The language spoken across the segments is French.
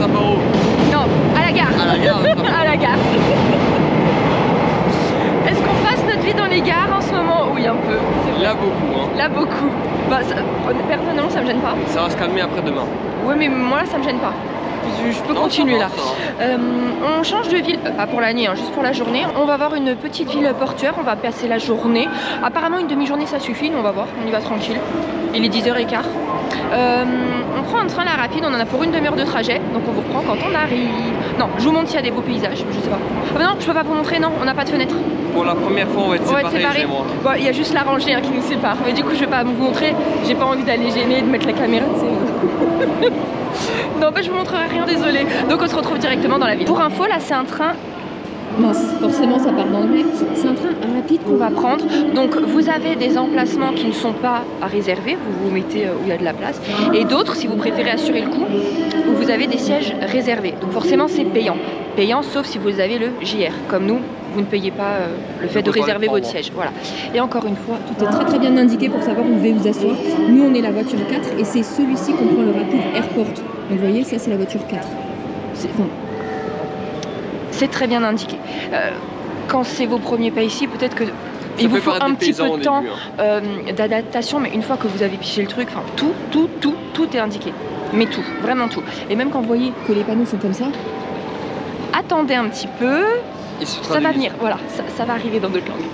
Saint-Mauro. Non, à la gare. À la gare. À la gare. Est-ce qu'on passe notre vie dans les gares en ce moment? Oui, un peu. Là beaucoup hein. Là beaucoup. Bah, personnellement ça me gêne pas. Ça va se calmer après demain. Ouais mais moi là ça me gêne pas. Je peux continuer là. On change de ville, pas pour la nuit, hein, juste pour la journée. On va voir une petite ville portuaire, on va passer la journée. Apparemment une demi-journée ça suffit, nous on va voir, on y va tranquille. Il est 10h15. On prend un train là rapide, on en a pour une demi-heure de trajet, donc on vous reprend quand on arrive. Non, je vous montre s'il y a des beaux paysages, je sais pas. Ah bah non, je peux pas vous montrer, non, on n'a pas de fenêtre. Pour la première fois on va être séparés chez moi. Bon, il y a juste la rangée hein, qui nous sépare, mais du coup je vais pas vous montrer, j'ai pas envie d'aller gêner, de mettre la caméra, tu sais. Non, bah je vous montrerai rien, désolé. Donc on se retrouve directement dans la ville. Pour info, là c'est un train. Mince, forcément ça part d'anglais. C'est un train rapide qu'on va prendre. Donc vous avez des emplacements qui ne sont pas à réserver, vous vous mettez où il y a de la place. Et d'autres, si vous préférez assurer le coup, où vous avez des sièges réservés. Donc forcément c'est payant. Payant sauf si vous avez le JR. Comme nous, vous ne payez pas le fait de réserver votre siège. Voilà. Et encore une fois, tout est très bien indiqué pour savoir où vous devez vous asseoir. Nous on est la voiture 4 et c'est celui-ci qu'on prend le rapide Airport. Donc vous voyez, ça c'est la voiture 4. C'est très bien indiqué. Quand c'est vos premiers pas ici, peut-être que il vous faut un petit peu de temps d'adaptation, mais une fois que vous avez piché le truc, enfin tout est indiqué. Mais tout, vraiment tout. Et même quand vous voyez que les panneaux sont comme ça, attendez un petit peu, ça va venir, voilà, ça va arriver dans d'autres langues.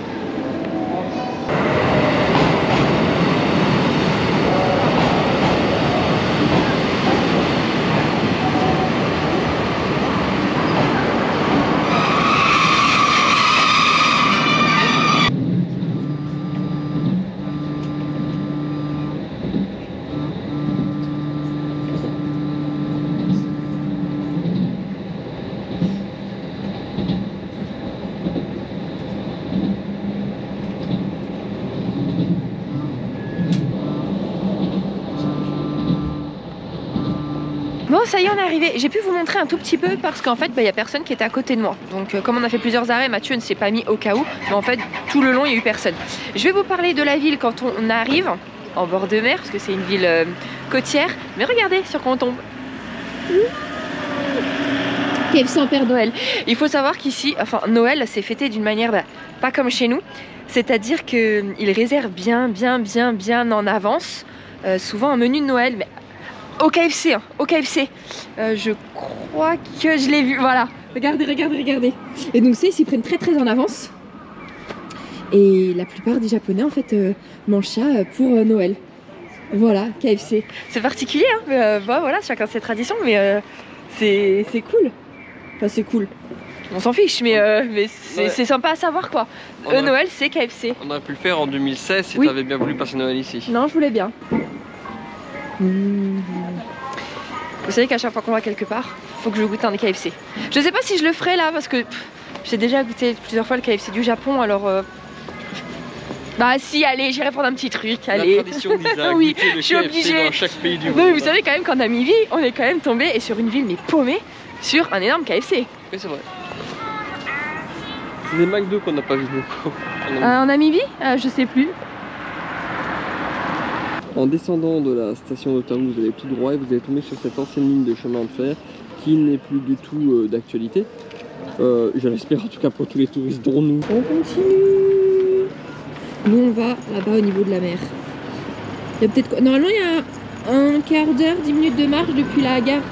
Bon, ça y est, on est arrivé. J'ai pu vous montrer un tout petit peu parce qu'en fait, il y a personne qui était à côté de moi. Donc, comme on a fait plusieurs arrêts, Mathieu ne s'est pas mis au cas où. Mais en fait, tout le long, il n'y a eu personne. Je vais vous parler de la ville quand on arrive en bord de mer, parce que c'est une ville côtière. Mais regardez sur quoi on tombe. KFC en Père Noël. Il faut savoir qu'ici, enfin, Noël, c'est fêté d'une manière pas comme chez nous. C'est-à-dire qu'ils réservent bien en avance, souvent un menu de Noël. Mais au KFC, hein, au KFC. Je crois que je l'ai vu, voilà. Regardez. Et donc c'est, ils s'y prennent très en avance. Et la plupart des Japonais, en fait, mangent ça pour Noël. Voilà, KFC. C'est particulier, hein, mais voilà, chacun ses traditions, mais c'est cool. Enfin, c'est cool. On s'en fiche, mais c'est sympa à savoir, quoi. Noël, c'est KFC. On aurait pu le faire en 2016 si tu avais bien voulu passer Noël ici. Non, je voulais bien. Vous savez qu'à chaque fois qu'on va quelque part, il faut que je goûte un KFC. Je sais pas si je le ferai là parce que j'ai déjà goûté plusieurs fois le KFC du Japon, alors bah si, allez, j'irai prendre un petit truc, allez. La tradition d'Isa, oui, goûter le je suis KFC obligée. dans chaque pays du monde. Non, vous savez quand même qu'en Namibie, on est quand même tombé et sur une ville mais paumée sur un énorme KFC. Oui, c'est vrai. C'est des McDo qu'on n'a pas vu beaucoup. En Namibie, je sais plus. En descendant de la station d'Otaru, vous allez tout droit et vous allez tomber sur cette ancienne ligne de chemin de fer qui n'est plus du tout d'actualité. Je l'espère en tout cas pour tous les touristes dont nous. On continue. Nous on va là-bas au niveau de la mer. Il y a peut-être, normalement il y a un quart d'heure, 10 minutes de marche depuis la gare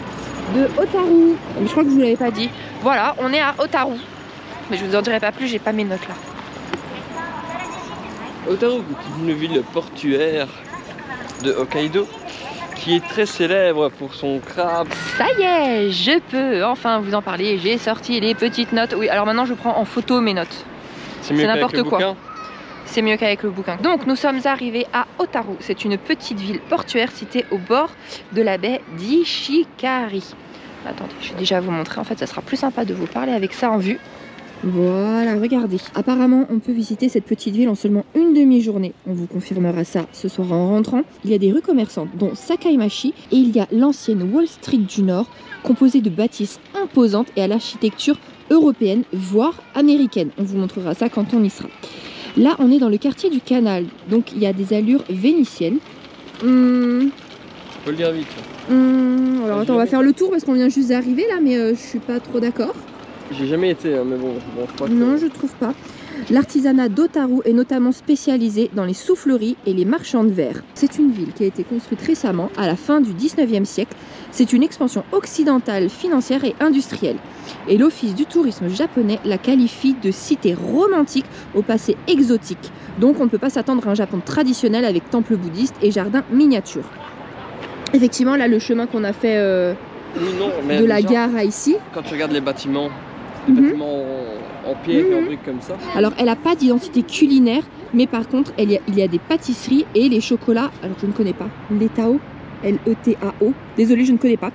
de Otaru. Mais je crois que je vous l'avais pas dit. Voilà, on est à Otaru. Mais je vous en dirai pas plus, j'ai pas mes notes là. Otaru, une ville portuaire de Hokkaido qui est très célèbre pour son crabe. Ça y est, je peux enfin vous en parler. J'ai sorti les petites notes. Oui, alors maintenant je prends en photo mes notes. C'est n'importe quoi. C'est mieux qu'avec le bouquin. Donc nous sommes arrivés à Otaru. C'est une petite ville portuaire située au bord de la baie d'Ishikari. Attendez, je vais déjà vous montrer. En fait, ça sera plus sympa de vous parler avec ça en vue. Voilà, regardez. Apparemment, on peut visiter cette petite ville en seulement une demi-journée. On vous confirmera ça ce soir en rentrant. Il y a des rues commerçantes, dont Sakaimachi, et il y a l'ancienne Wall Street du Nord, composée de bâtisses imposantes et à l'architecture européenne, voire américaine. On vous montrera ça quand on y sera. Là, on est dans le quartier du Canal, donc il y a des allures vénitiennes. Faut le dire vite. Alors attends, on va faire le tour parce qu'on vient juste d'arriver là, mais je suis pas trop d'accord. J'ai jamais été, hein, mais bon, je crois que... Non, je trouve pas. L'artisanat d'Otaru est notamment spécialisé dans les souffleries et les marchands de verre. C'est une ville qui a été construite récemment, à la fin du 19e siècle. C'est une expansion occidentale, financière et industrielle. Et l'Office du tourisme japonais la qualifie de cité romantique au passé exotique. Donc on ne peut pas s'attendre à un Japon traditionnel avec temple bouddhiste et jardin miniature. Effectivement, là, le chemin qu'on a fait Oui, non, mais de la déjà, gare à ici. quand tu regardes les bâtiments, bâtiments en pierre, en briques comme ça. Alors, elle n'a pas d'identité culinaire, mais par contre, il y a des pâtisseries et les chocolats. Alors, je ne connais pas. Letao, L-E-T-A-O. Désolée, je ne connais pas.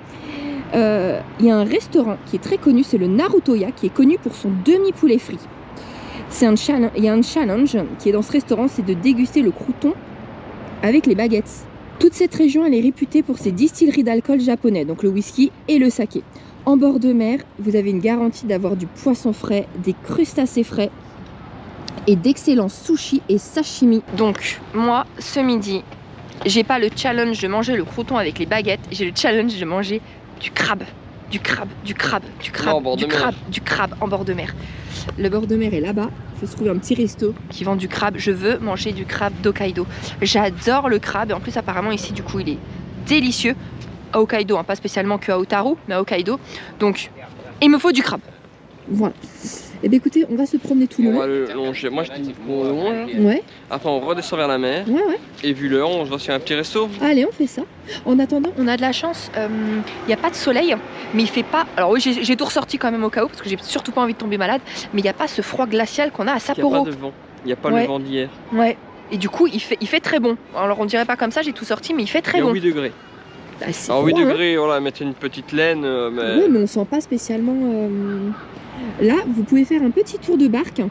Il y a un restaurant qui est très connu, c'est le Narutoya, qui est connu pour son demi-poulet frit. Il y a un challenge qui est dans ce restaurant, c'est de déguster le crouton avec les baguettes. Toute cette région, elle est réputée pour ses distilleries d'alcool japonais, donc le whisky et le saké. En bord de mer, vous avez une garantie d'avoir du poisson frais, des crustacés frais et d'excellents sushis et sashimi. Donc, moi, ce midi, j'ai pas le challenge de manger le crouton avec les baguettes, j'ai le challenge de manger du crabe. Du crabe, du crabe, du crabe, Non, du crabe, du crabe en bord de mer. Le bord de mer est là-bas. Il faut se trouver un petit resto Qui vend du crabe. Je veux manger du crabe d'Hokkaido. J'adore le crabe. Et en plus, apparemment, ici, du coup, il est délicieux. À Hokkaido, hein, pas spécialement que à Otaru, mais à Hokkaido. Donc, il me faut du crabe. Voilà. Et bien écoutez, on va se promener tout le On long. va le longer. Moi, je dis qu'on le longe. Ouais, Après, on redescend vers la mer. ouais. Et vu l'heure, on se voit sur un petit resto. Allez, on fait ça. En attendant, On a de la chance. Il n'y a pas de soleil, mais il fait pas. Alors, oui, j'ai tout ressorti quand même au cas où, parce que j'ai surtout pas envie de tomber malade. Mais il n'y a pas ce froid glacial qu'on a à Il n'y a Sapporo. pas de vent. Il n'y a pas Ouais. le vent d'hier. Ouais. Et du coup, il fait très bon. Alors, on dirait pas comme ça, j'ai tout sorti, mais il fait très Il y a bon. 8 degrés. bah, c'est Alors 8 froid, hein. degrés, voilà, mettre une petite laine. Mais... Oui, mais on sent pas spécialement. Là, vous pouvez faire un petit tour de barque.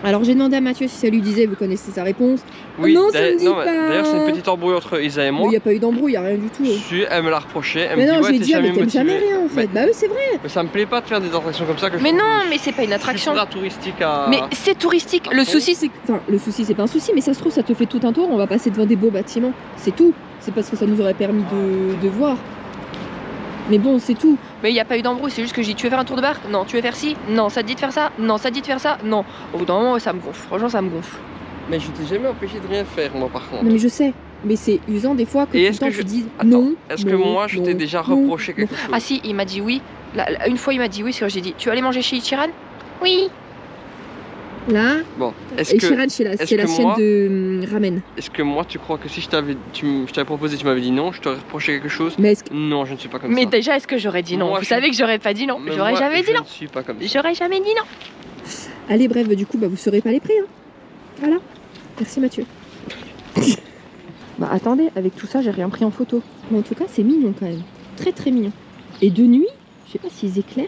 Alors, j'ai demandé à Mathieu si ça lui disait, vous connaissez sa réponse. Oui, non, ça me dit mais pas. D'ailleurs, c'est une petite embrouille entre Isa et Mais moi. il n'y a pas eu d'embrouille, il n'y a rien du tout. Si, elle me l'a reproché. Elle Mais me non, dit, ouais, j'ai t'es dit, ah, mais jamais t'aimes jamais motivé. rien en fait. Bah oui, c'est vrai. Mais ça me plaît pas de faire des attractions comme ça que je Mais trouve- non, mais c'est pas une Je attraction. suis pas touristique à. Mais c'est touristique. Le souci, c'est Enfin, le souci, c'est pas un souci, mais ça se trouve, ça te fait tout un tour. On va passer devant des beaux bâtiments. C'est tout. C'est parce que ça nous aurait permis de voir. Mais bon, c'est tout. mais il n'y a pas eu d'embrouille, c'est juste que j'ai dit tu veux faire un tour de barque? Non. Tu veux faire ci? Non. Ça te dit de faire ça? Non. Ça te dit de faire ça? Non. Au bout d'un moment, ça me gonfle. Franchement, ça me gonfle. Mais je t'ai jamais empêché de rien faire, moi, par contre. Non, mais je sais. Mais c'est usant des fois que Et tout est-ce le temps que tu je- dises Attends, non. est-ce que non, moi, je t'ai non, déjà non, reproché non. quelque chose? Ah si, il m'a dit oui. Une fois, il m'a dit oui, parce que j'ai dit tu vas aller manger chez Ichiran? Oui. Là, Bon, est-ce et que, Shiran, c'est la est-ce que chaîne moi- de ramen. est-ce que moi, tu crois que si je t'avais proposé, tu m'avais dit non, je t'aurais reproché quelque chose? Mais est-ce que... Non, je ne suis pas comme Mais ça. déjà, est-ce que j'aurais dit non? Moi, Vous je- savez que j'aurais pas dit non. Mais J'aurais moi, jamais dit Je non. ne suis pas comme ça. J'aurais jamais dit non. Allez, bref, du coup, bah, vous saurez pas les prix. Hein. Voilà. Merci Mathieu. Bah attendez, avec tout ça, j'ai rien pris en photo. Mais en tout cas, c'est mignon quand même. Très très mignon. Et de nuit, je sais pas s'ils éclairent.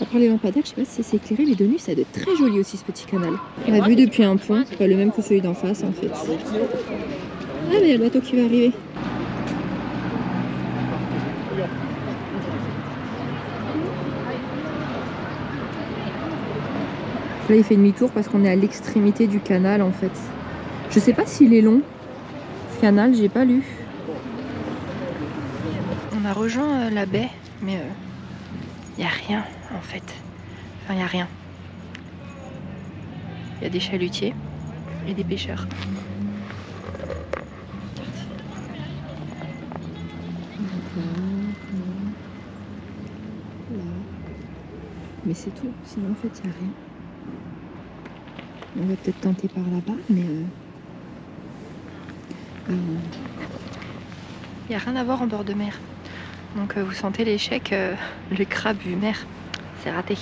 À part les lampadaires, je sais pas si c'est éclairé, mais de nuit, ça doit être très joli aussi ce petit canal. On a vu depuis un point, c'est pas le même que celui d'en face en fait. Ah, mais il y a le bateau qui va arriver. Là, il fait demi-tour parce qu'on est à l'extrémité du canal en fait. Je sais pas s'il est long. Ce canal, j'ai pas lu. On a rejoint la baie, mais il n'y a rien en fait. Enfin, il n'y a rien. Il y a des chalutiers et des pêcheurs. Mais c'est tout. Sinon, en fait, il n'y a rien. On va peut-être tenter par là-bas, mais... Il n'y a rien à voir en bord de mer. Donc vous sentez l'échec, le crabe vu mer, c'est raté.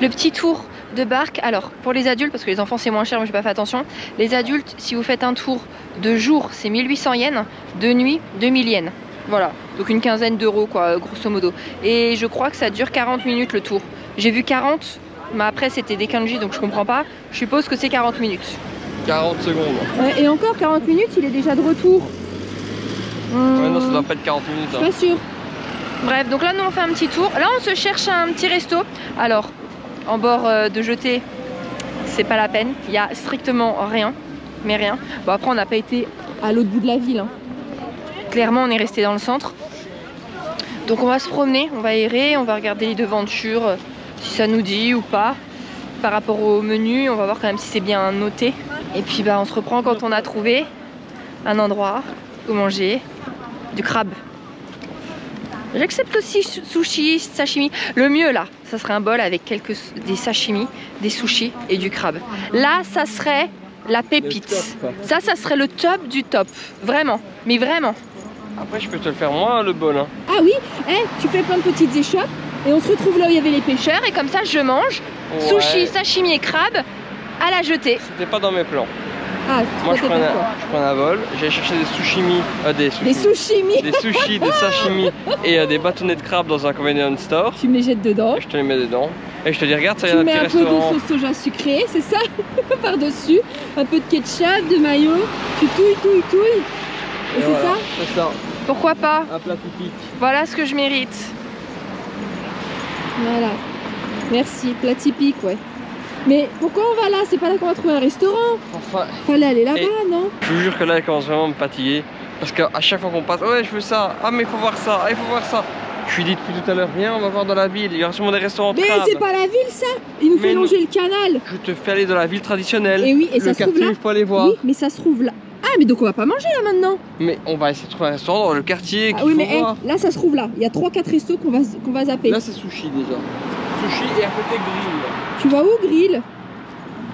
Le petit tour de barque, alors pour les adultes, parce que les enfants c'est moins cher, moi j'ai pas fait attention. Les adultes, si vous faites un tour de jour, c'est 1800 yens, de nuit, 2000 yens. Voilà, donc une quinzaine d'euros quoi, grosso modo. Et je crois que ça dure 40 minutes le tour. J'ai vu 40, mais après c'était des kanji donc je comprends pas. Je suppose que c'est 40 minutes. 40 secondes. Ouais, et encore 40 minutes, il est déjà de retour. Ouais, non, ça doit pas être 40 minutes. Je Hein. suis pas sûre. Bref, donc là nous on fait un petit tour. Là on se cherche un petit resto. Alors, en bord de jetée, c'est pas la peine. Il y a strictement rien, mais rien. Bon après on n'a pas été à l'autre bout de la ville. Hein. Clairement on est resté dans le centre. Donc on va se promener, on va errer, on va regarder les devantures, si ça nous dit ou pas. Par rapport au menu, on va voir quand même si c'est bien noté. Et puis bah on se reprend quand on a trouvé un endroit où manger du crabe. J'accepte aussi sushi, sashimi. Le mieux là, ça serait un bol avec des sashimi, des sushis et du crabe. Là, ça serait la pépite. Ça serait le top du top. Vraiment, mais vraiment. Après, je peux te le faire moi, le bol. Hein. Ah oui, tu fais plein de petites échoppes et on se retrouve là où il y avait les pêcheurs et comme ça, je mange sushi, sashimi et crabe à la jetée. C'était pas dans mes plans. Ah, moi je prends un bol, j'allais chercher des sushis, des sushis, des sashimi et des bâtonnets de crabe dans un convenience store. Tu me les jettes dedans. Et je te les mets dedans. Et je te dis regarde, ça y a un petit restaurant. Tu mets un peu de sauce soja sucrée, c'est ça? Par-dessus, un peu de ketchup, de mayo, tu touilles. Et c'est voilà, ça? C'est ça. Pourquoi pas? Un plat typique. Voilà ce que je mérite. Voilà. Merci, plat typique, ouais. Mais pourquoi on va là? C'est pas là qu'on va trouver un restaurant. Enfin. Fallait aller là-bas, non? Je vous jure que là, elle commence vraiment à me fatiguer. Parce qu'à chaque fois qu'on passe, ouais, je veux ça. Ah, mais il faut voir ça. Ah, il faut voir ça. Je lui dis depuis tout à l'heure, viens, on va voir dans la ville. Il y aura sûrement des restaurants de crabe. Mais c'est pas la ville, ça. Il nous fait longer le canal. Je te fais aller dans la ville traditionnelle. Et oui, et ça se trouve là. Il faut aller voir. Oui, mais ça se trouve là. Ah, mais donc on va pas manger là maintenant. Mais on va essayer de trouver un restaurant dans le quartier. Ah oui, mais là, ça se trouve là. Il y a 3-4 restos qu'on va zapper. Là, c'est sushi déjà. Sushi et à côté grill. Tu vas où, grill?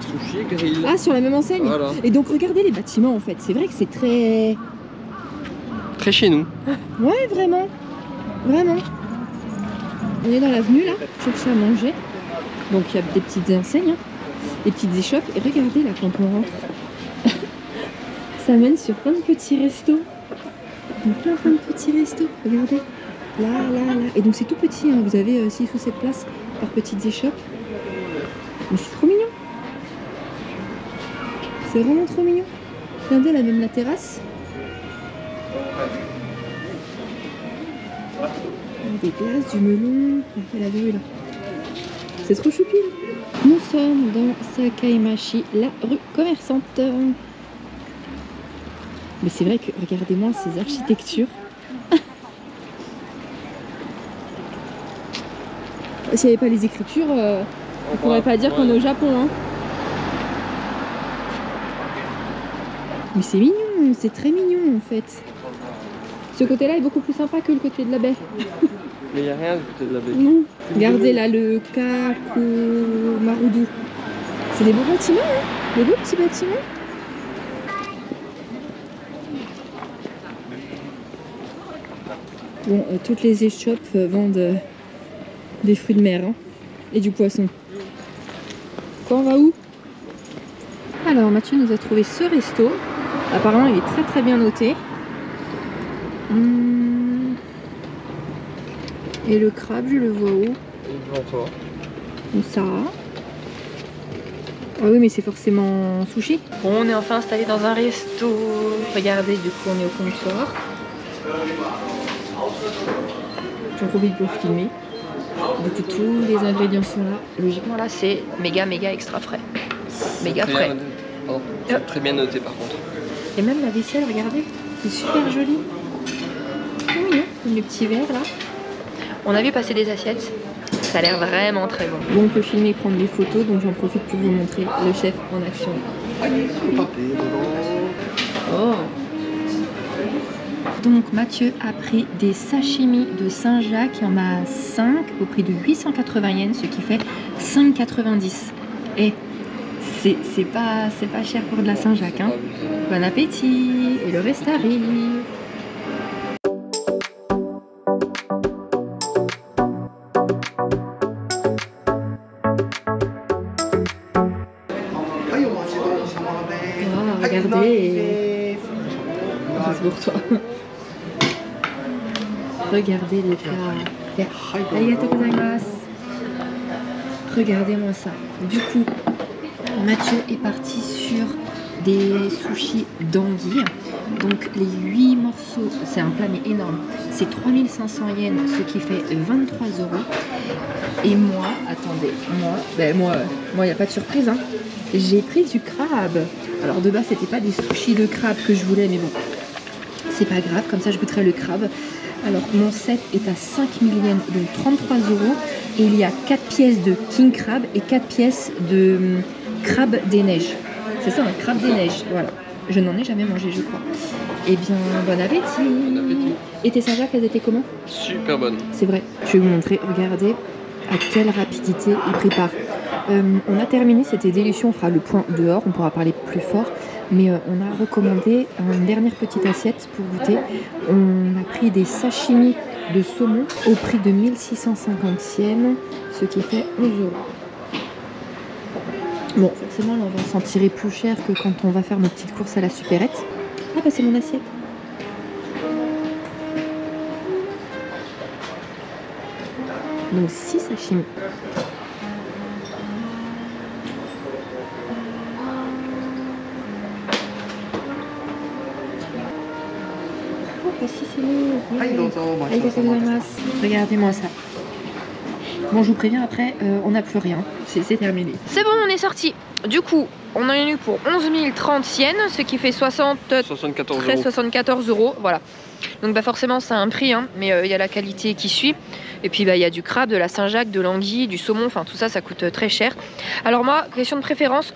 Sushi et grill. Ah, sur la même enseigne. Voilà. Et donc regardez les bâtiments en fait. C'est vrai que c'est très... Très chez nous. Ouais, vraiment. Vraiment. On est dans l'avenue là, chercher à manger. Donc il y a des petites enseignes, des petites échoppes. Et regardez là quand on rentre. Ça mène sur plein de petits restos. Donc plein de petits restos. Regardez. Là. Et donc c'est tout petit. Hein. Vous avez 6 ou 7 places par petites échoppes. Mais c'est trop mignon. C'est vraiment trop mignon. Regardez là même la terrasse. Des glaces, du melon. Il y a la verrue là. C'est trop choupi. Nous sommes dans Sakaimachi, la rue commerçante. Mais c'est vrai que regardez-moi ces architectures. S'il n'y avait pas les écritures, on ne pourrait pas dire qu'on est au Japon. Hein. Mais c'est mignon, c'est très mignon en fait. Ce côté-là est beaucoup plus sympa que le côté de la baie. Mais il n'y a rien du côté de la baie. Non. Regardez là le Kakumarudu. C'est des beaux bâtiments, hein. Des beaux petits bâtiments. Bon, toutes les échoppes vendent des fruits de mer hein, et du poisson. Quoi, on va où? Alors, Mathieu nous a trouvé ce resto. Apparemment, il est très bien noté. Et le crabe, je le vois où? Devant toi. Comme ça. Ah oui, mais c'est forcément sushi. Bon, on est enfin installé dans un resto. Regardez, du coup, on est au comptoir. J'en profite pour filmer. Du coup, tous les ingrédients sont là. Logiquement, là, c'est méga extra frais. Méga frais. C'est très bien noté par contre. Et même la vaisselle, regardez, c'est super joli. C'est mignon, comme les petits verres là. On a vu passer des assiettes. Ça a l'air vraiment très bon. Bon, on peut filmer et prendre des photos, donc j'en profite pour vous montrer le chef en action. Oh. Donc Mathieu a pris des sashimi de Saint-Jacques, il y en a 5 au prix de 880 yens, ce qui fait 5,90. Et c'est pas cher pour de la Saint-Jacques. Hein. Bon appétit. Et le reste arrive. Oh, regardez. C'est pour toi. Regardez les plats. Arigatou gozaimasu. Regardez-moi ça. Du coup, Mathieu est parti sur des sushis d'anguille. Donc les 8 morceaux, c'est un plat mais énorme. C'est 3500 yens, ce qui fait 23 €. Et moi, attendez, moi, il n'y a pas de surprise, hein. J'ai pris du crabe. Alors de base, c'était pas des sushis de crabe que je voulais, mais bon, c'est pas grave, comme ça je goûterai le crabe. Alors mon set est à 5000 yens, donc 33 €. Et il y a 4 pièces de king crab et 4 pièces de crabe des neiges. C'est ça, un crabe des neiges, voilà. Je n'en ai jamais mangé, je crois. Eh bien, bon appétit. Bon appétit. Et tes Saint-Jacques, elles étaient comment? Super bonne. C'est vrai. Je vais vous montrer, regardez à quelle rapidité il prépare. On a terminé, c'était délicieux, on fera le point dehors, on pourra parler plus fort. Mais on a recommandé une dernière petite assiette pour goûter. On a pris des sashimi de saumon au prix de 1650 yens, ce qui fait 11 €. Bon, forcément, là, on va s'en tirer plus cher que quand on va faire nos petites courses à la supérette. Ah bah c'est mon assiette. Donc 6 sashimi. Regardez-moi ça. Bon, je vous préviens, après, on n'a plus rien. C'est terminé. C'est bon, on est sorti. Du coup, on en a eu pour 11 030 yens, ce qui fait 74 €. Voilà. Donc bah forcément, c'est un prix, hein, mais il y a la qualité qui suit. Et puis bah, il y a du crabe, de la Saint-Jacques, de l'anguille, du saumon, enfin tout ça, ça coûte très cher. Alors moi, question de préférence,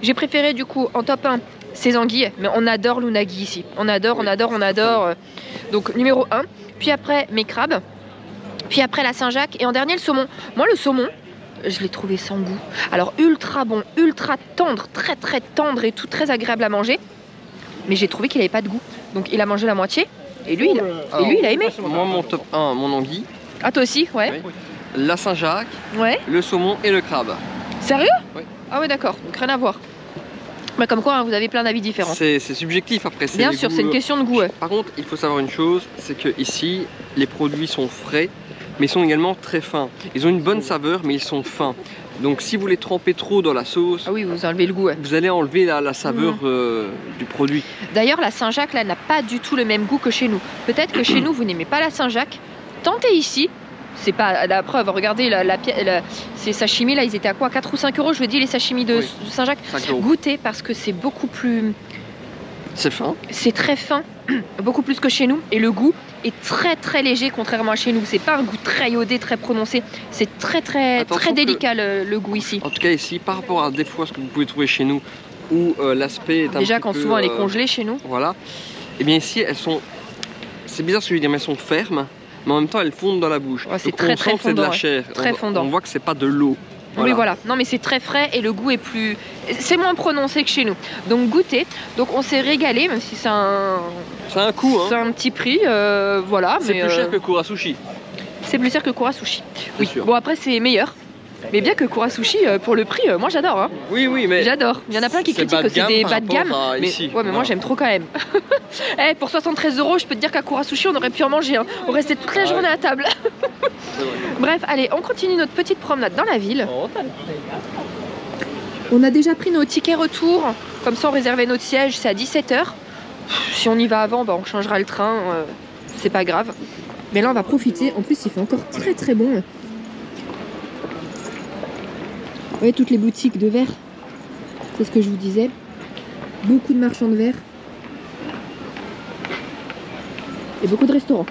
j'ai préféré du coup en top 1 ces anguilles, mais on adore l'unagi ici. On adore. Donc numéro 1, puis après mes crabes, puis après la Saint-Jacques et en dernier le saumon. Moi le saumon, je l'ai trouvé sans goût. Alors ultra bon, ultra tendre, très tendre et tout, très agréable à manger. Mais j'ai trouvé qu'il n'avait pas de goût. Donc il a mangé la moitié et lui, il a aimé. Moi mon top 1, mon anguille. Ah toi aussi, ouais. Oui. La Saint-Jacques, Ouais. le saumon et le crabe. Sérieux? Oui. Ah ouais d'accord, donc rien à voir. Bah, comme quoi, hein, vous avez plein d'avis différents. C'est subjectif après. Bien sûr, c'est une question de goût. Ouais. Par contre, il faut savoir une chose, c'est que ici, les produits sont frais, mais ils sont également très fins. Ils ont une bonne saveur, mais ils sont fins. Donc si vous les trempez trop dans la sauce, ah oui, vous enlevez le goût. Ouais. vous allez enlever la saveur du produit. D'ailleurs, la Saint-Jacques, là, n'a pas du tout le même goût que chez nous. Peut-être que chez nous, vous n'aimez pas la Saint-Jacques. Tentez ici. C'est pas la preuve, regardez ces sashimi là, ils étaient à quoi, 4 ou 5 €, je vous dis, les sashimi de Saint-Jacques. Goûtez parce que c'est beaucoup plus... C'est fin. C'est très fin, beaucoup plus que chez nous. Et le goût est très léger, contrairement à chez nous. C'est pas un goût très iodé, très prononcé. C'est très délicat le goût ici. En tout cas ici, par rapport à des fois ce que vous pouvez trouver chez nous, où l'aspect est un déjà petit quand peu, souvent elle est congelée chez nous. Voilà. Et bien ici, elles sont... C'est bizarre ce que je veux dire, mais elles sont fermes. Mais en même temps elles fondent dans la bouche. Ouais, c'est très fondant, c'est de la chair. Très fondant. On voit que c'est pas de l'eau. Voilà. Oui voilà, non mais c'est très frais et le goût est plus... C'est moins prononcé que chez nous. Donc goûtez, donc on s'est régalé même si c'est un... C'est un coût hein. C'est un petit prix, voilà. C'est plus cher que Kura Sushi. C'est plus cher que Kura Sushi. Oui, sûr. Bon après c'est meilleur. Mais bien que Kura Sushi, pour le prix, moi j'adore. Hein. Oui, mais... J'adore. Il y en a plein qui critiquent que c'est des bas de gamme. Mais, ici, ouais, mais moi j'aime trop quand même. Hey, pour 73 €, je peux te dire qu'à Kura Sushi, on aurait pu en manger. Hein. On restait toute la journée à table. Bref, allez, on continue notre petite promenade dans la ville. On a déjà pris nos tickets retour. Comme ça, on réservait notre siège, c'est à 17 h. Si on y va avant, bah, on changera le train. C'est pas grave. Mais là, on va profiter. En plus, il fait encore très bon. Vous voyez toutes les boutiques de verre, c'est ce que je vous disais. Beaucoup de marchands de verre. Et beaucoup de restaurants.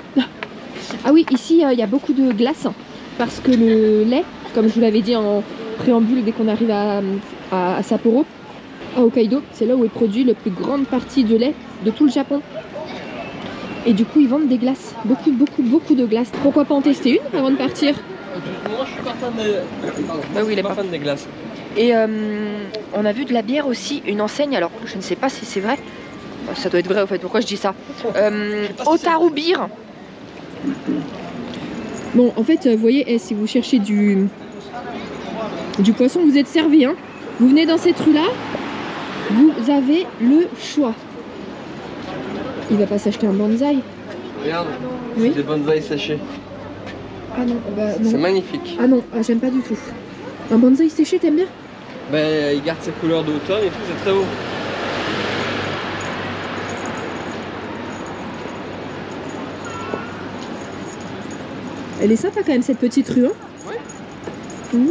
Ah oui, ici il y a beaucoup de glace. Parce que le lait, comme je vous l'avais dit en préambule dès qu'on arrive à Sapporo, à Hokkaido, c'est là où est produit la plus grande partie de lait de tout le Japon. Et du coup ils vendent des glaces. Beaucoup de glaces. Pourquoi pas en tester une avant de partir? Moi je suis pas fan de... Bah oui, il est pas fan des glaces. Et on a vu de la bière aussi, une enseigne, alors je ne sais pas si c'est vrai. Ça doit être vrai en fait, pourquoi je dis ça? Otaru Beer. Bon en fait vous voyez, si vous cherchez du poisson, vous êtes servi hein. Vous venez dans cette rue là, vous avez le choix. Il va pas s'acheter un bonsaï. Regarde, oui. C'est des bonsaïs séchés. Ah non, bah non. C'est magnifique. Ah non, j'aime pas du tout. Un bonsaï séché, t'aimes bien? Ben il garde ses couleurs d'automne et tout, c'est très beau. Elle est sympa quand même cette petite rue. Hein. Ouais. Oui.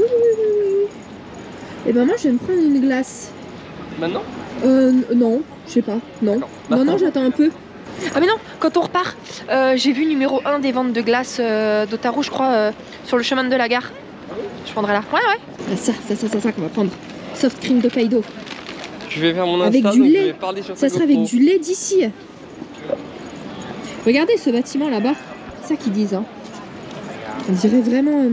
Et ben moi je vais me prendre une glace. Maintenant? Non, je sais pas. Non. Non, j'attends un peu. Ah mais non, quand on repart, j'ai vu numéro 1 des ventes de glace d'Otaru, je crois, sur le chemin de la gare. Je prendrai là. Ouais. Ah, ça qu'on va prendre. Soft cream d'Hokkaido. Je vais faire mon Insta, Avec du donc lait. je vais parler sur Ça sera avec du lait d'ici. Regardez ce bâtiment là-bas. C'est ça qu'ils disent. Hein. On dirait vraiment...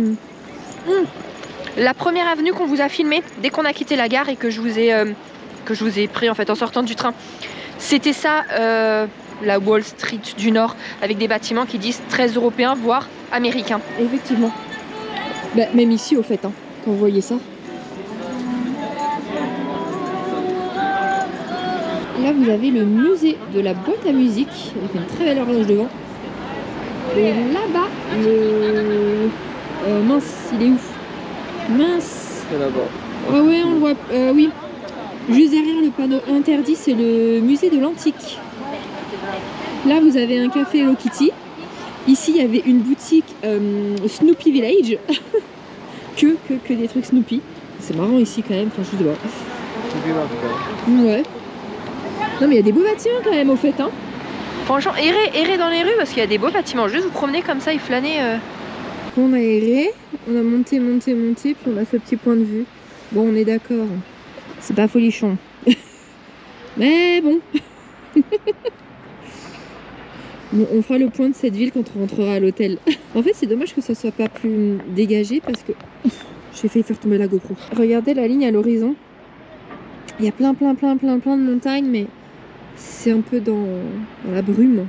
La première avenue qu'on vous a filmée, dès qu'on a quitté la gare et que je vous ai pris en fait en sortant du train, c'était ça, la Wall Street du Nord, avec des bâtiments qui disent très européens, voire américains. Effectivement. Bah, même ici au fait, hein, quand vous voyez ça. Là vous avez le musée de la boîte à musique, avec une très belle horloge devant. Et là-bas, mince, il est où? Mince. C'est là-bas. Ah ouais, on le voit. Oui. Juste derrière le panneau interdit, c'est le musée de l'antique. Là, vous avez un café Hello Kitty. Ici, il y avait une boutique Snoopy Village. que des trucs Snoopy. C'est marrant ici quand même. Enfin, je sais pas. Ouais. Non, mais il y a des beaux bâtiments quand même au fait. Hein. Franchement, errez dans les rues parce qu'il y a des beaux bâtiments. Juste vous promener comme ça et flâner. On a erré, on a monté, puis on a ce petit point de vue. Bon, on est d'accord. C'est pas folichon. Mais bon. Bon, on fera le point de cette ville quand on rentrera à l'hôtel. En fait, c'est dommage que ça soit pas plus dégagé parce que j'ai failli faire tomber la GoPro. Regardez la ligne à l'horizon. Il y a plein de montagnes, mais c'est un peu dans la brume.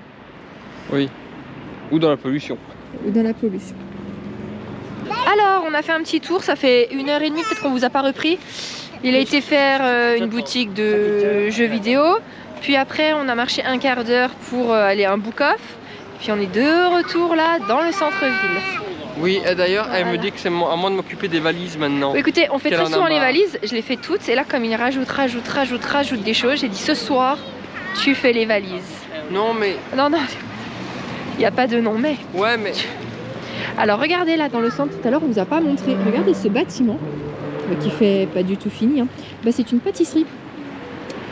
Oui. Ou dans la pollution. Ou dans la pollution. Alors, on a fait un petit tour, ça fait 1h30, peut-être qu'on vous a pas repris. Il a été faire une boutique de jeux vidéo. Puis après, on a marché un quart d'heure pour aller à un book-off. Puis on est de retour là, dans le centre-ville. Oui, et d'ailleurs, elle me dit que c'est à moi de m'occuper des valises maintenant. Bon, écoutez, on fait Qu'elle très en a souvent les marre. valises. Je les fais toutes. Et là, comme il rajoute des choses, j'ai dit ce soir, tu fais les valises. Non, mais... Non, il n'y a pas de non mais. Ouais, mais... Alors regardez là dans le centre, tout à l'heure on vous a pas montré. Regardez ce bâtiment qui fait pas du tout fini. Hein. Bah, c'est une pâtisserie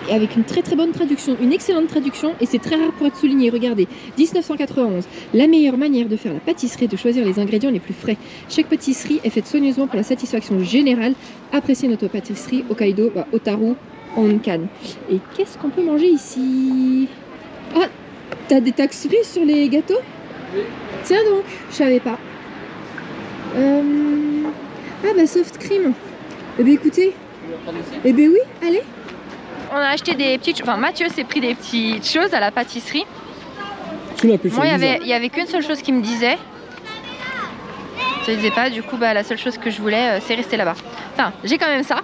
et avec une très bonne traduction, une excellente traduction et c'est très rare pour être souligné. Regardez, 1991. La meilleure manière de faire la pâtisserie est de choisir les ingrédients les plus frais. Chaque pâtisserie est faite soigneusement pour la satisfaction générale. Appréciez notre pâtisserie Hokkaido, Otaru en Cannes. Et qu'est-ce qu'on peut manger ici? Ah, t'as des taxes free sur les gâteaux? Oui. Tiens donc, je savais pas. Ah bah soft cream. Eh ben écoutez. Eh ben oui, allez. On a acheté des petites choses. Enfin, Mathieu s'est pris des petites choses à la pâtisserie. Tu plus Moi, il y avait qu'une seule chose qui me disait. Je ne disais pas, du coup, bah, la seule chose que je voulais, c'est rester là-bas. Enfin, j'ai quand même ça.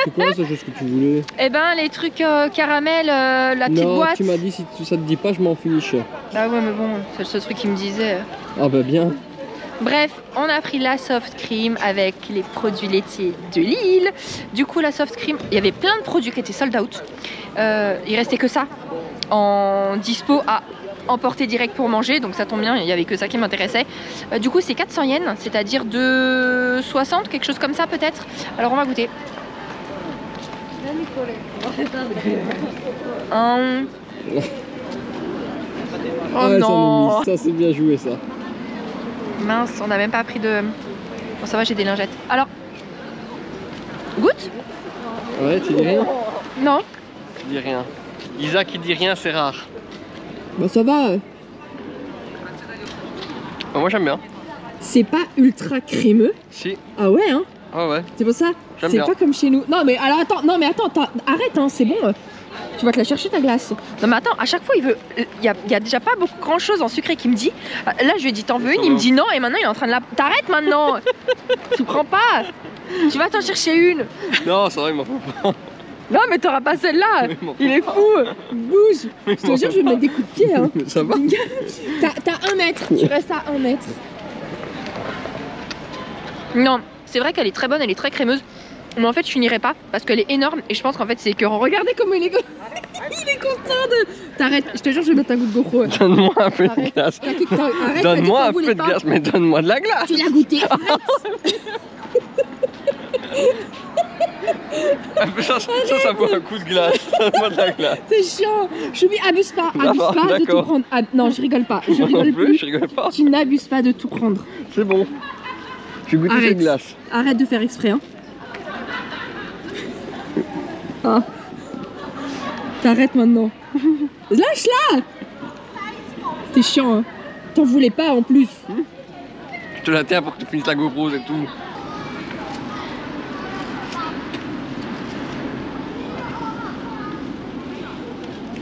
C'est quoi la seule chose que tu voulais? Eh ben, les trucs caramel, la petite boîte. Tu m'as dit si ça te dit pas, je m'en fiche. Ah ouais, mais bon, c'est le seul truc qui me disait. Ah bah bien. Bref, on a pris la soft cream avec les produits laitiers de Lille. Du coup, la soft cream, il y avait plein de produits qui étaient sold out. Il restait que ça en dispo à emporter direct pour manger. Donc ça tombe bien, il n'y avait que ça qui m'intéressait. Du coup, c'est 400 yens, c'est-à-dire 2,60, quelque chose comme ça peut-être. Alors on va goûter. Oh ouais, non. Ça c'est bien joué ça. Mince, on n'a même pas pris de... Bon ça va, j'ai des lingettes. Alors, goûte? Ouais, tu dis rien? Non. Tu dis rien. Isa qui dit rien, c'est rare. Bah ça va. Bah, moi j'aime bien. C'est pas ultra crémeux. Si. Ah ouais hein. Ouais ouais. C'est pour ça. J'aime C'est bien. pas comme chez nous. Non mais alors attends, arrête hein, c'est bon. Tu vas te la chercher ta glace. Non mais attends, à chaque fois il veut... Il y a déjà pas beaucoup grand chose en sucré qu'il me dit. Là je lui ai dit t'en veux une, il me dit non et maintenant il est en train de la... T'arrêtes maintenant. Tu prends pas. Tu vas t'en chercher une. Non, ça va, il m'en faut pas. Non mais t'auras pas celle-là. Il est fou. Bouge. Je te jure je vais me mettre des coups de pied hein. Ça va? T'as 1 mètre. Tu restes à 1 mètre. Non, c'est vrai qu'elle est très bonne, elle est très crémeuse. Mais en fait, je finirai pas parce qu'elle est énorme et je pense qu'en fait, c'est écœurant. Regardez comment il est, il est content de. T'arrêtes, je te jure, je vais mettre un goût de GoPro. Donne-moi un peu de glace. Donne-moi un peu de glace, mais donne-moi de la glace. Tu l'as goûté. Ça vaut un coup de glace. Donne-moi de la glace. C'est chiant. Choubi, abuse pas de tout prendre. Non, je rigole pas. Je rigole plus. Je rigole pas. Tu n'abuses pas de tout prendre. C'est bon. Je vais goûter cette glace. Arrête de faire exprès, hein. Ah. T'arrêtes maintenant. Lâche-la. T'es chiant, hein. T'en voulais pas en plus. Je te la tiens pour que tu finisses la GoPro, c'est tout.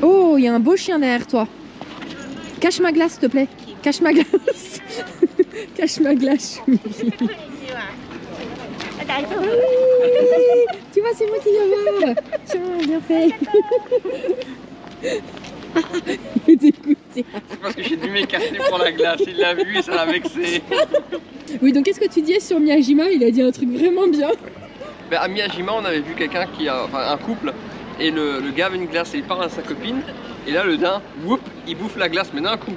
Oh, il y a un beau chien derrière toi. Cache ma glace, s'il te plaît. Cache ma glace. Cache ma glace. Oui. Tu vois, c'est moi qui viens voir. Tiens, bien fait. Il est dégoûté. C'est parce que j'ai dû m'écarter pour la glace. Il l'a vu et ça l'a vexé. Oui, donc qu'est-ce que tu disais sur Miyajima? Il a dit un truc vraiment bien. Ben, à Miyajima, on avait vu quelqu'un qui a, enfin, un couple, et le gars avait une glace et il parle à sa copine, et là le daim, whoop, il bouffe la glace, mais d'un coup.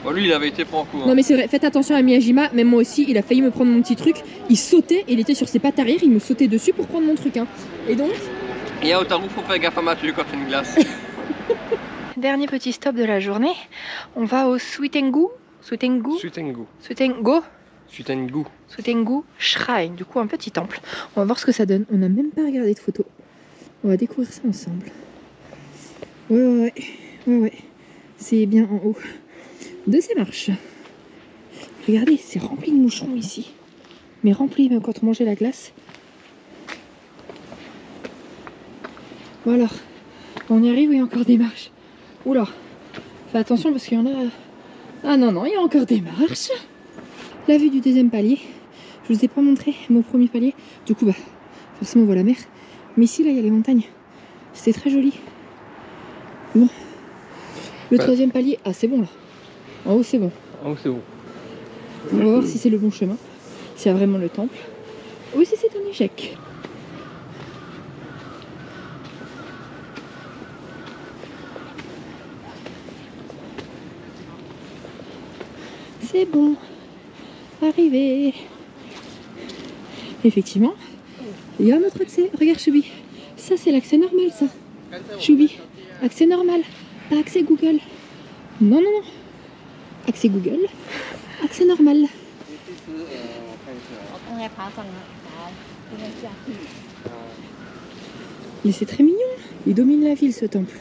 Bon, lui, il avait été franco. Hein. Non mais c'est vrai, faites attention à Miyajima, même moi aussi, il a failli me prendre mon petit truc, il sautait, il était sur ses pattes arrière, il me sautait dessus pour prendre mon truc. Hein. Et donc... Et à Otaru, faut faire gaffe à Mathieu quand t'as une glace. Dernier petit stop de la journée, on va au Suitengu Shrine, du coup un petit temple. On va voir ce que ça donne, on n'a même pas regardé de photos. On va découvrir ça ensemble. Ouais. C'est bien en haut de ces marches. Regardez, c'est rempli de moucherons ici. Mais rempli même quand on mangeait la glace. Voilà. On y arrive, il y a encore des marches. Oula. Fais attention parce qu'il y en a... Ah non, il y a encore des marches. La vue du deuxième palier. Je vous ai pas montré mon premier palier. Du coup, forcément on voit la mer. Mais ici, là, il y a les montagnes. C'était très joli. Bon. Le troisième palier. Ah, c'est bon, là. En haut, c'est bon. En haut, c'est bon. On va voir si c'est le bon chemin. S'il y a vraiment le temple. Ou si c'est un échec. C'est bon. Arrivé. Effectivement. Il y a un autre accès. Regarde, Choubi. Ça, c'est l'accès normal, ça. Choubi. Accès normal. Pas accès Google. Non. Accès Google. Accès normal. Mais c'est très mignon. Il domine la ville, ce temple.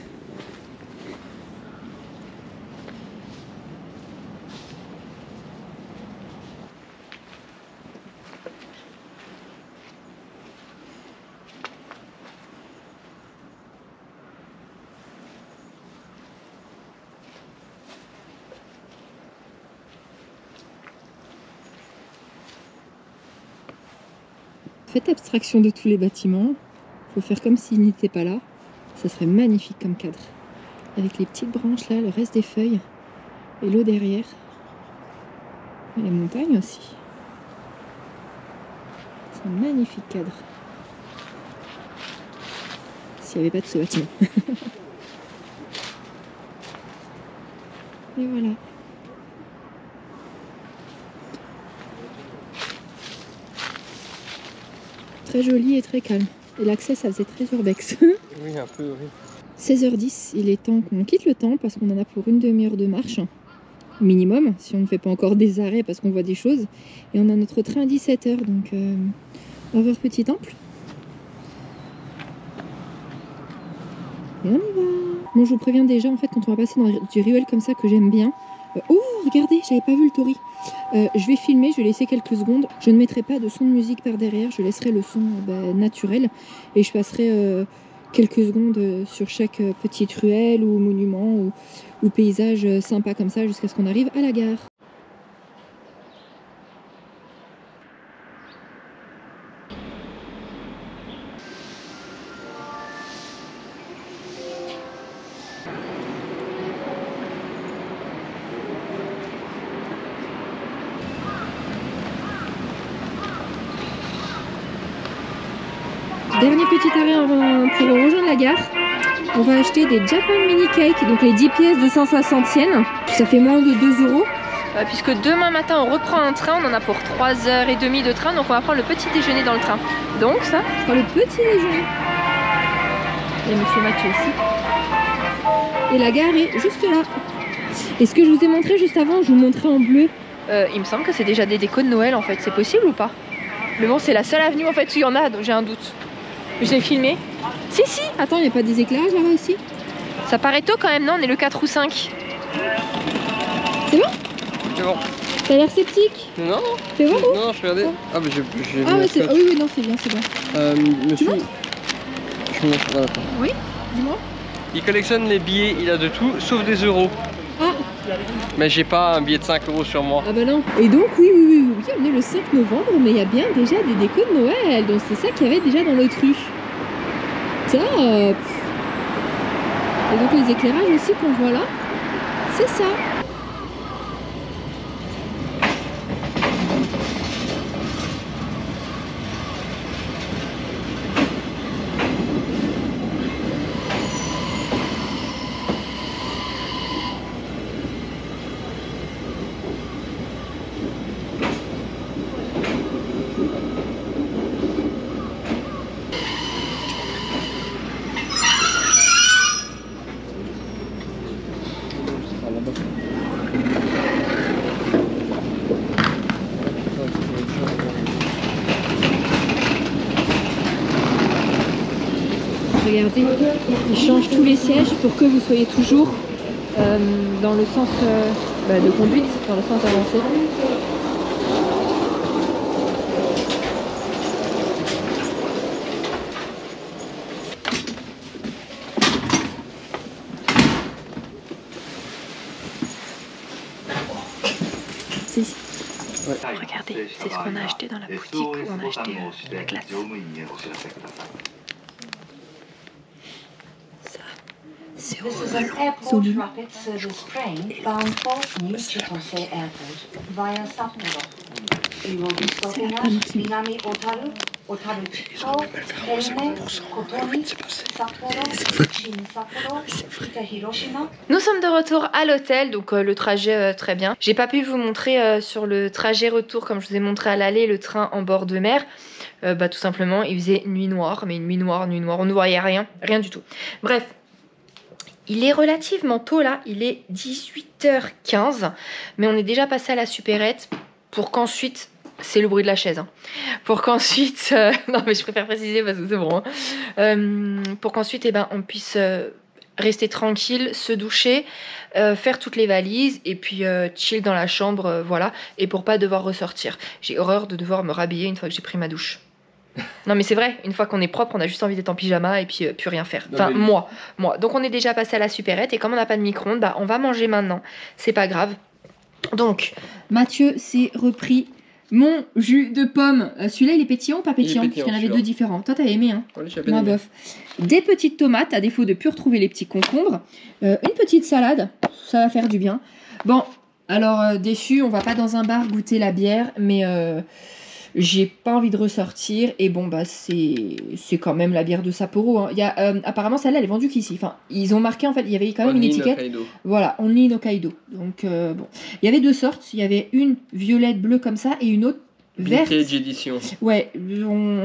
Faites abstraction de tous les bâtiments. Faut faire comme s'ils n'étaient pas là. Ça serait magnifique comme cadre. Avec les petites branches là, le reste des feuilles. Et l'eau derrière. Et les montagnes aussi. C'est un magnifique cadre. S'il n'y avait pas de ce bâtiment. Et voilà. Très joli et très calme. Et l'accès, ça faisait très urbex. Oui, un peu, oui. 16h10, il est temps qu'on quitte le temple parce qu'on en a pour une demi-heure de marche. Minimum, si on ne fait pas encore des arrêts parce qu'on voit des choses. Et on a notre train à 17h, donc au revoir petit temple. Et on y va. Bon, je vous préviens déjà, en fait, quand on va passer dans du ruelle comme ça que j'aime bien. Oh, regardez, j'avais pas vu le tori. Je vais filmer, je vais laisser quelques secondes. Je ne mettrai pas de son de musique par derrière, je laisserai le son naturel. Et je passerai quelques secondes sur chaque petite ruelle ou monument ou paysage sympa comme ça jusqu'à ce qu'on arrive à la gare. Dernier petit arrêt pour rejoindre la gare. On va acheter des Japan Mini Cake, donc les 10 pièces de 160 yens. Ça fait moins de 2 €. Puisque demain matin on reprend un train, on en a pour 3h30 de train, donc on va prendre le petit déjeuner dans le train. Donc ça sera le petit déjeuner. Et monsieur Mathieu ici. Et la gare est juste là. Et ce que je vous ai montré juste avant, je vous montrais en bleu. Il me semble que c'est déjà des décos de Noël en fait, c'est possible ou pas? Mais bon, c'est la seule avenue en fait où il y en a, donc j'ai un doute. Je l'ai filmé. Si. Attends, il n'y a pas des éclairages là-bas aussi? Ça paraît tôt quand même, non? On est le 4 ou 5. C'est bon? C'est bon. T'as l'air sceptique? Non. C'est bon? Non, je regardais. Ah, mais j'ai ah ouais, c'est... oui, non, c'est bien, c'est bien. Monsieur... Je montre, voilà. Oui, dis-moi. Il collectionne les billets, il a de tout, sauf des euros. Ah. Mais j'ai pas un billet de 5 € sur moi. Ah bah non. Et donc, oui, on est le 5 novembre, mais il y a bien déjà des décos de Noël. Donc c'est ça qu'il y avait déjà dans l'autre rue. Top. Et donc les éclairages aussi qu'on voit là, c'est ça. Regardez, ils changent tous les sièges pour que vous soyez toujours dans le sens de conduite, dans le sens avancé. C'est ici. Ouais. Regardez, c'est ce qu'on a acheté dans la boutique où on a acheté la glace. C'est au Airport Rapid Service train bound for New Chitose Airport via Sapporo. We will be stopping at Minami Otaru, Otaru Chiko, Elme, Kotoni, Sapporo, Shin Sapporo, Kita Hiroshima. Nous sommes de retour à l'hôtel, donc le trajet très bien. J'ai pas pu vous montrer sur le trajet retour, comme je vous ai montré à l'aller, le train en bord de mer. Tout simplement, il faisait nuit noire, mais nuit noire, on ne voyait rien du tout. Bref. Il est relativement tôt là, il est 18h15, mais on est déjà passé à la supérette pour qu'ensuite, c'est le bruit de la chaise, hein, pour qu'ensuite, non mais je préfère préciser parce que c'est bon, hein, pour qu'ensuite on puisse rester tranquille, se doucher, faire toutes les valises et puis chill dans la chambre, voilà, et pour pas devoir ressortir. J'ai horreur de devoir me rhabiller une fois que j'ai pris ma douche. Non mais c'est vrai, une fois qu'on est propre, on a juste envie d'être en pyjama et puis plus rien faire. Enfin moi. Donc on est déjà passé à la supérette et comme on n'a pas de micro-ondes, on va manger maintenant. C'est pas grave. Donc Mathieu s'est repris mon jus de pomme. Celui-là il est pétillant ou pas pétillant? Parce qu'il y en avait deux différents. Toi t'as aimé hein? Oui, j'ai bien aimé. Bof. Des petites tomates, à défaut de plus retrouver les petits concombres. Une petite salade, ça va faire du bien. Bon, alors déçu, on va pas dans un bar goûter la bière, mais j'ai pas envie de ressortir et bon c'est quand même la bière de Sapporo hein. Il y a apparemment celle-là elle est vendue qu'ici, enfin ils ont marqué en fait, il y avait quand même une étiquette voilà, Only in Hokkaido, donc bon il y avait deux sortes, il y avait une violette bleue comme ça et une autre verte. Vintage édition. Ouais,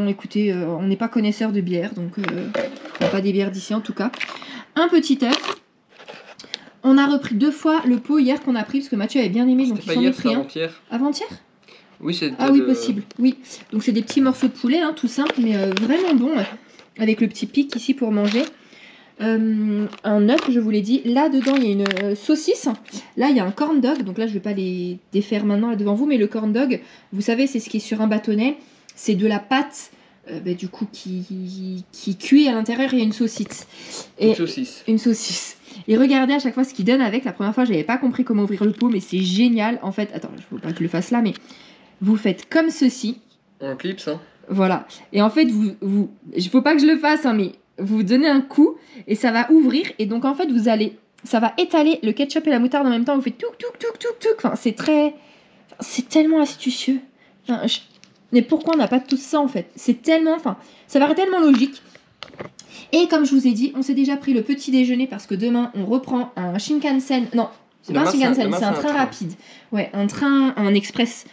écoutez, on n'est pas connaisseur de bière donc on n'a pas des bières d'ici en tout cas. Un petit œuf. On a repris 2 fois le pot hier qu'on a pris parce que Mathieu avait bien aimé donc il s'en est pris un. Avant-hier. Oui, c'est possible. Oui. Donc c'est des petits morceaux de poulet, hein, tout simple, mais vraiment bon, avec le petit pic ici pour manger. Un œuf, je vous l'ai dit. Là dedans il y a une saucisse. Là il y a un corn dog. Donc là je vais pas les défaire maintenant là devant vous, mais le corn dog, vous savez, c'est ce qui est sur un bâtonnet. C'est de la pâte. Du coup qui cuit à l'intérieur, il y a une saucisse. Et une saucisse. Et regardez à chaque fois ce qu'il donne avec. La première fois j'avais pas compris comment ouvrir le pot, mais c'est génial. En fait, attends, je veux pas que je le fasse là, mais vous faites comme ceci. Un clip ça. Voilà. Et en fait, il faut pas que je le fasse, hein, mais vous donnez un coup et ça va ouvrir. Et donc en fait, ça va étaler le ketchup et la moutarde en même temps. Vous faites touk touk touk touk touk touk. Enfin, c'est tellement astucieux. Enfin, Mais pourquoi on n'a pas tout ça en fait? C'est tellement, enfin, ça paraît tellement logique. Et comme je vous ai dit, on s'est déjà pris le petit déjeuner parce que demain on reprend un Shinkansen. Non, c'est pas un Shinkansen, c'est un train rapide. Ouais, un train express.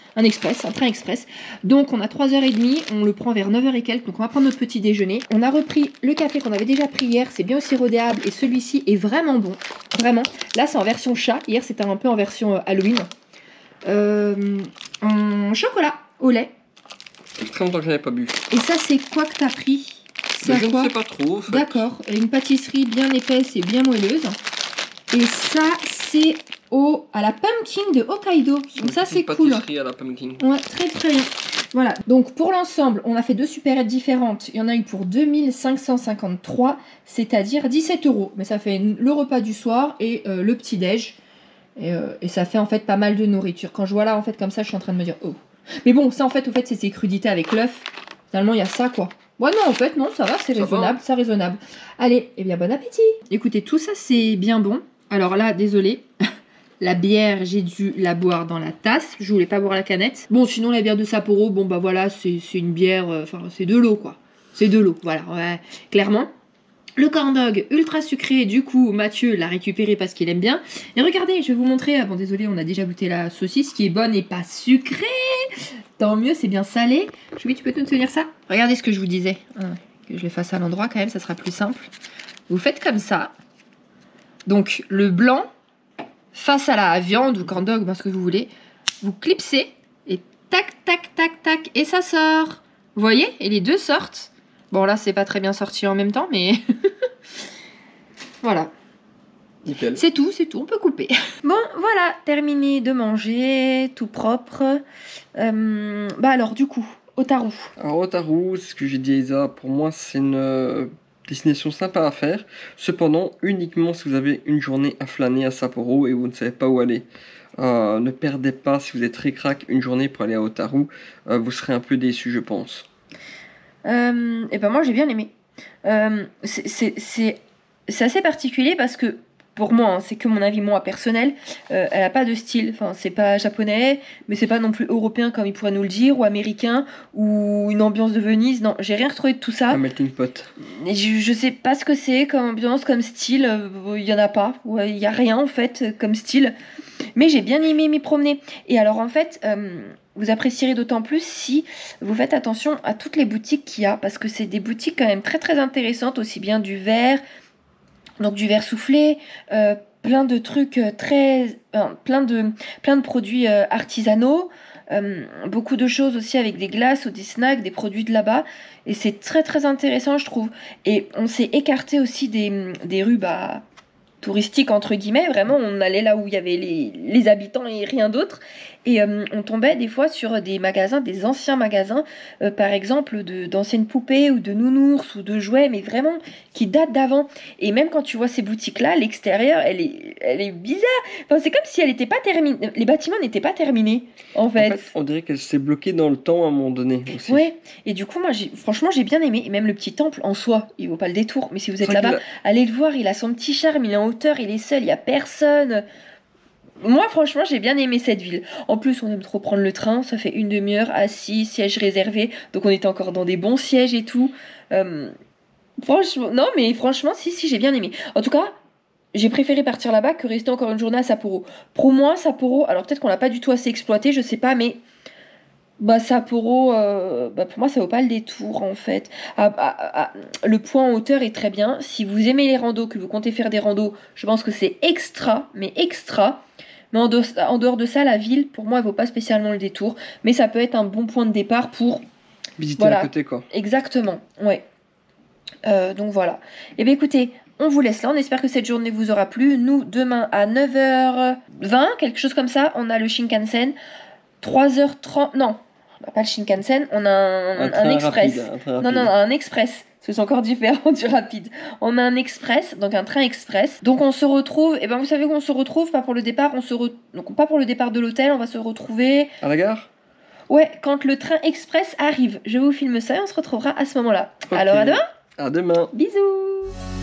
Donc on a 3h30, on le prend vers 9h et quelques. Donc on va prendre notre petit déjeuner. On a repris le café qu'on avait déjà pris hier, c'est bien aussi rodéable et celui-ci est vraiment bon. Vraiment. Là c'est en version chat, hier c'était un peu en version Halloween. En chocolat au lait. C'est très longtemps que je n'avais pas bu. Et ça c'est quoi que t'as pris? Je ne sais pas trop. En fait. D'accord, une pâtisserie bien épaisse et bien moelleuse. Et ça, c'est à la pumpkin de Hokkaido. Donc ça, c'est cool. Pâtisserie à la pumpkin. Ouais, très très bien. Voilà, donc pour l'ensemble, on a fait 2 supérettes différentes. Il y en a eu pour 2553, c'est-à-dire 17 €. Mais ça fait le repas du soir et le petit-déj. Et ça fait en fait pas mal de nourriture. Quand je vois là, en fait, comme ça, je suis en train de me dire, oh. Mais bon, ça, en fait, c'est ces crudités avec l'œuf. Finalement, il y a ça, quoi. Ouais, non, en fait, non, ça va, c'est raisonnable, c'est raisonnable. Allez, eh bien, bon appétit. Écoutez, tout ça, c'est bien bon. Alors là, désolé, la bière, j'ai dû la boire dans la tasse. Je voulais pas boire la canette. Bon, sinon, la bière de Sapporo, bon, bah voilà, c'est une bière, enfin, c'est de l'eau, quoi. C'est de l'eau, voilà, ouais, clairement. Le corn dog ultra sucré, du coup, Mathieu l'a récupéré parce qu'il aime bien. Et regardez, je vais vous montrer, bon, désolé, on a déjà goûté la saucisse qui est bonne et pas sucrée. Tant mieux, c'est bien salé. Julie, tu peux nous tenir ça? Regardez ce que je vous disais. Que je les fasse à l'endroit quand même, ça sera plus simple. Vous faites comme ça. Donc, le blanc, face à la viande ou corn dog, ce que vous voulez, vous clipsez et tac, tac, tac, tac, et ça sort. Vous voyez? Et les deux sortent. Bon, là, c'est pas très bien sorti en même temps, mais... voilà. Nickel. C'est tout, on peut couper. Bon, voilà, terminé de manger, tout propre. Bah alors, du coup, Otaru. Alors, Otaru, c'est ce que j'ai dit à Isa, pour moi, c'est une destination sympa à faire. Cependant, uniquement si vous avez une journée à flâner à Sapporo et vous ne savez pas où aller. Ne perdez pas, si vous êtes ric-rac, une journée pour aller à Otaru. Vous serez un peu déçu, je pense. Et ben moi, j'ai bien aimé. C'est assez particulier parce que pour moi, c'est que mon avis moi personnel, elle a pas de style, enfin c'est pas japonais, mais c'est pas non plus européen comme il pourrait nous le dire, ou américain, ou une ambiance de Venise, non, j'ai rien retrouvé de tout ça. Un melting pot. Et je sais pas ce que c'est comme ambiance, comme style, il y en a pas, il y a rien en fait comme style, mais j'ai bien aimé m'y promener. Et alors en fait, vous apprécierez d'autant plus si vous faites attention à toutes les boutiques qu'il y a, parce que c'est des boutiques quand même très très intéressantes, aussi bien du verre, donc du verre soufflé, plein de trucs plein de produits artisanaux, beaucoup de choses aussi avec des glaces ou des snacks, des produits de là-bas, et c'est très très intéressant je trouve. Et on s'est écarté aussi des rues touristiques entre guillemets, vraiment on allait là où il y avait les habitants et rien d'autre, et on tombait des fois sur des magasins, des anciens magasins, par exemple d'anciennes poupées ou de nounours ou de jouets, mais vraiment qui datent d'avant. Et même quand tu vois ces boutiques là, l'extérieur elle est bizarre, enfin, c'est comme si elle n'était pas terminée, les bâtiments n'étaient pas terminés en fait. On dirait qu'elle s'est bloquée dans le temps à un moment donné aussi. Ouais, et du coup moi franchement j'ai bien aimé, et même le petit temple en soi il vaut pas le détour, mais si vous êtes là-bas, allez le voir, il a son petit charme, il est en hauteur, il est seul, il y a personne. Moi franchement j'ai bien aimé cette ville. En plus on aime trop prendre le train, ça fait une demi-heure assis, siège réservé, donc on était encore dans des bons sièges et tout. Franchement, non mais franchement si j'ai bien aimé. En tout cas j'ai préféré partir là-bas que rester encore une journée à Sapporo. Pour moi Sapporo, alors peut-être qu'on l'a pas du tout assez exploité, je sais pas, mais Sapporo, pour moi ça vaut pas le détour en fait. Le point en hauteur est très bien. Si vous aimez les randos, que vous comptez faire des randos, je pense que c'est extra, mais extra. Mais en dehors de ça, la ville, pour moi, elle vaut pas spécialement le détour. Mais ça peut être un bon point de départ pour visiter à côté quoi. Exactement, ouais. Donc voilà. Et bien écoutez, on vous laisse là. On espère que cette journée vous aura plu. Nous, demain à 9h20, quelque chose comme ça, on a le Shinkansen. 3h30, non, pas le Shinkansen, on a un express. Rapide, non, un express. C'est encore différent du rapide. On a un express, donc un train express. Donc on se retrouve, et ben vous savez qu'on se retrouve, pas pour le départ, donc pas pour le départ de l'hôtel, on va se retrouver... À la gare ? Ouais, quand le train express arrive. Je vous filme ça et on se retrouvera à ce moment-là. Okay. Alors à demain ? À demain. Bisous.